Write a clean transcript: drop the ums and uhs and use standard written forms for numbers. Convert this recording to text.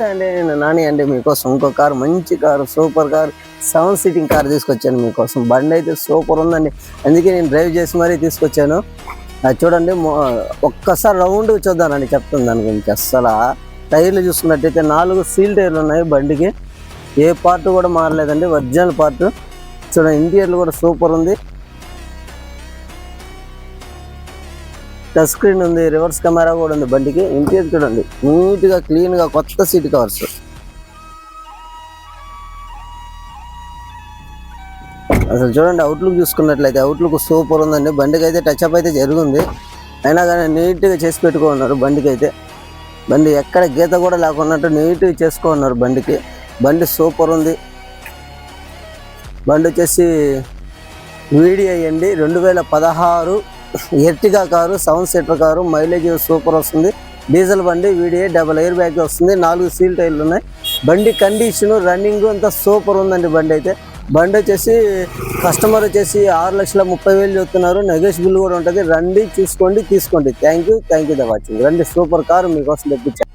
అండి నేను నాని అండి మీకోసం ఇంకో కారు, మంచి car, super car, 7 seating car తీసుకొచ్చాను మీకోసం. బండి అయితే సూపర్ ఉందండి, అందుకే నేను డ్రైవ్ చేసి మరీ తీసుకొచ్చాను. అది చూడండి, ఒక్కసారి రౌండ్ చూద్దానండి, చెప్తుంది దాని గురించి. అస్సలు టైర్లు చూసుకున్నట్టయితే 4 సీల్ టైర్లు ఉన్నాయి బండికి. ఏ పార్ట్ కూడా మారలేదండి, ఒరిజినల్ పార్ట్. చూడండి, ఇంటీరియర్లు కూడా సూపర్ ఉంది. టచ్ స్క్రీన్ ఉంది, రివర్స్ కెమెరా కూడా ఉంది బండికి. ఇంటీరియర్ చూడండి, నీట్గా క్లీన్గా కొత్త సీట్ కవర్స్. అసలు చూడండి, అవుట్లుక్ చూసుకున్నట్లయితే అవుట్లుక్ సూపర్ ఉందండి. బండికి అయితే టచ్అప్ అయితే జరుగుంది, అయినా కానీ నీట్గా చేసి పెట్టుకున్నారు బండికి అయితే. బండి ఎక్కడ గీత కూడా లేకున్నట్టు నీట్గా చేసుకున్నారు బండికి. బండి సూపర్ ఉంది. బండి వచ్చేసి VDI అండి, 2016 Ertiga car, 7 seater car. Mileage super వస్తుంది. డీజిల్ బండి, VDI, డబుల్ ఎయిర్ బ్యాగ్ వస్తుంది. 4 సీల్ టైర్లు ఉన్నాయి. బండి కండిషన్, రన్నింగ్ అంతా సూపర్ ఉందండి బండి అయితే. బండి వచ్చేసి కస్టమర్ వచ్చేసి 6,30,000 చెప్తున్నారు. నెగోషియబుల్ కూడా ఉంటుంది. రండి, చూసుకోండి, తీసుకోండి. Thank you for watching. రండి, సూపర్ కారు మీకోసం తెప్పించాను.